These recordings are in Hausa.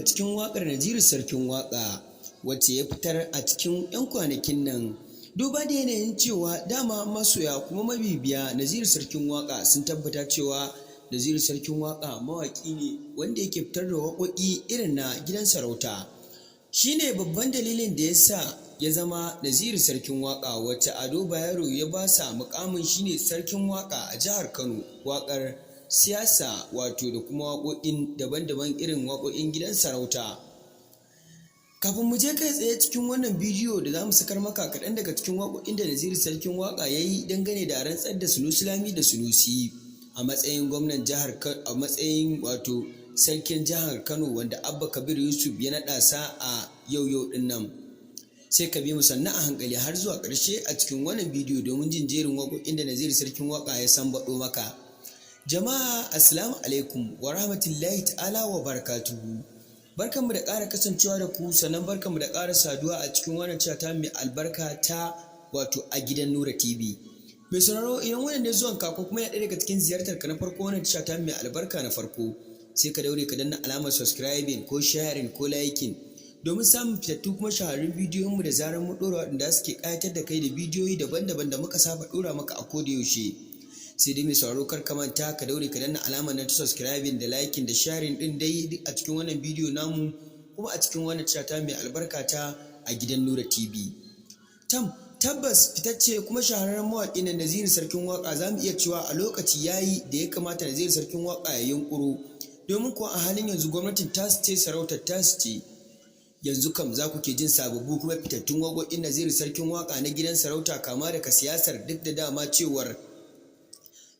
cikin waƙar Naziru Sarkin Waƙa wacce ya fitar a cikin 'yan kwanakin nan. Duba da yanayin cewa dama masoya kuma mabibiya Naziru Sarkin Waƙa sun tabbata cewa Naziru Sarkin Waƙa mawaƙi ne wanda yake fitar da waƙoƙi irin na gidan sarauta. Shi ne babban dalilin da ya sa ya zama Naziru Sarkin Waƙa wacce Ado Bayero ya ba sa muƙamin shine Sarkin Waƙa a jihar Kano. Waƙar siyasa wato da kuma waƙoƙin daban-daban irin waƙoƙin gidan sarauta. Kafin mu je kai tsaye cikin wannan bidiyo da za mu sakar maka kaɗan daga cikin waƙoƙin da Naziru Sarkin Waƙa ya yi dangane da rantsar da Sunusi Lami da Sunusi a matsayin gwamnan jihar Kano, a matsayin wato sarkin jihar Kano wanda Abba Kabir Yusuf ya naɗa sa a yau ɗin nan. Sai ka bi mu sannu a hankali har zuwa ƙarshe a cikin wannan bidiyo domin jin jerin waƙoƙin da Naziru Sarkin Waƙa ya sambaɗo maka. Jama'a assalamu alaikum wa rahmatullahi ta'ala wa barakatuhu. Barkanmu da ƙara kasancewa da ku, sannan barkanmu da ƙara saduwa a cikin wannan chata mai albarka ta wato a gidan Nura TV. Mai sauraro, idan wannan ne zuwan ka ko kuma ya ɗaya daga cikin ziyartar ka na farko wannan chata mai albarka na farko, sai ka daure ka danna alamar subscribing ko sharing ko liking domin samun fitattu kuma shahararrun bidiyoyinmu da zarar mu ɗora waɗanda suke ƙayatar da kai da bidiyoyi daban-daban da muka saba ɗora maka a koda yaushe. Sai dai mai sauraro kar ka manta ka daure ka danna alamar na subscribing da liking da sharing din dai a cikin wannan bidiyo namu kuma a cikin wannan chata mai albarka ta a gidan Nura TV. Tabbas fitacce kuma shahararren mawaƙi na Naziru Sarkin Waƙa za mu iya cewa a lokaci yayi da ya kamata Naziru Sarkin Waƙa ya yunƙuro, domin kuwa a halin yanzu gwamnatin tasu ce, sarautar tasu ce. Yanzu kam za ku ke jin sababbu kuma fitattun waƙoƙin Naziru Sarkin Waƙa na gidan sarauta kama daga siyasar, duk da dama cewar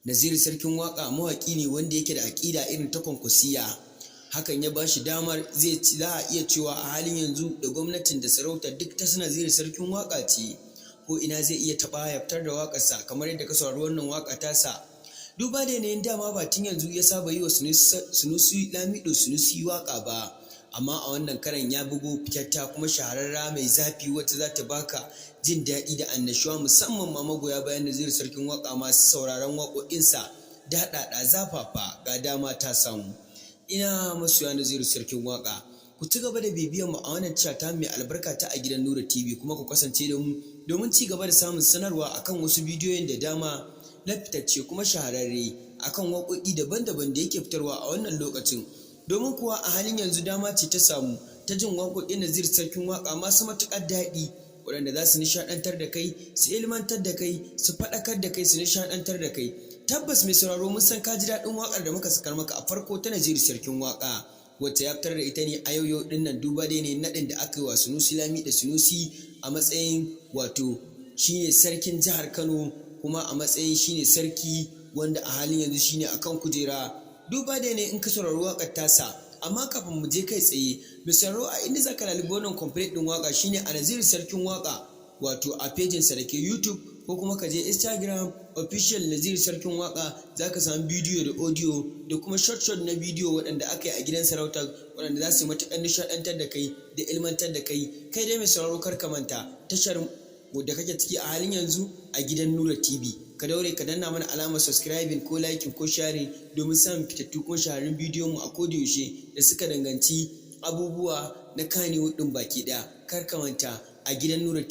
Naziru Sarkin Waƙa mawaƙi ne wanda yake da aƙida irin ta kwankwasiya. Hakan ya ba shi damar za a iya cewa a halin yanzu da gwamnatin da sarauta duk ta su Naziru Sarkin Waƙa ce. Ko ina zai iya taɓa ya fitar da waƙarsa kamar yadda ka saurari wannan waƙa tasa. Duba da yanayin dama ba tun yanzu ya saba yi wa Sunusi Lamido Sunusi waƙa ba. Amma a wannan karan ya bugo fitatta kuma shahararra mai zafi wacce za ta baka jin daɗi da annashuwa, musamman ma magoya bayan Naziru Sarkin Waƙa masu sauraron waƙoƙinsa da haɗaɗa zafafa ga dama ta samu. Ina masoya Naziru Sarkin Waƙa, ku ci gaba da bibiyan mu a wannan chata mai albarka ta a gidan Nura TV, kuma ku kasance da mu domin ci gaba da samun sanarwa akan wasu bidiyoyin da dama na fitacce kuma shahararre akan waƙoƙi daban-daban da yake fitarwa a wannan lokacin. Domin kuwa a halin yanzu dama ce ta samu ta jin waƙoƙin Naziru Sarkin Waƙa masu matuƙar daɗi waɗanda za su nishaɗantar da kai, su ilmantar da kai, su faɗakar da kai, su nishaɗantar da kai. Tabbas mai sauraro, mun san ka ji daɗin waƙar da muka sakar maka a farko ta Naziru Sarkin Waƙa wacce ya fitar da ita ne a yau ɗin nan. Duba dai ne naɗin da aka yi wa Sunusi Lami da Sunusi a matsayin wato shine sarkin jihar Kano, kuma a matsayin shine sarki wanda a halin yanzu shine akan kujera. Duba da ne in ka saurari waƙar tasa. Amma kafin mu je kai tsaye, mai sauraro, a inda zaka lalibi wannan complete din waƙa shine a Naziru Sarkin Waƙa wato a pejinsa da ke YouTube, ko kuma ka je Instagram official Naziru Sarkin Waƙa, zaka samu bidiyo da audio da kuma short na bidiyo waɗanda aka yi a gidan sarauta waɗanda za su yi matuƙar nishaɗantar da kai da ilmantar da kai. Kai dai mai sauraro kar ka manta tashar da kake ciki a halin yanzu a gidan Nura TV. Ka daure ka danna mana alamar subscribing ko liking ko sharing domin samun fitattu ko shahararrun bidiyon mu a kodayaushe da suka danganci abubuwa na Kannywood ɗin baki ɗaya. Kar ka manta a gidan Nura TV.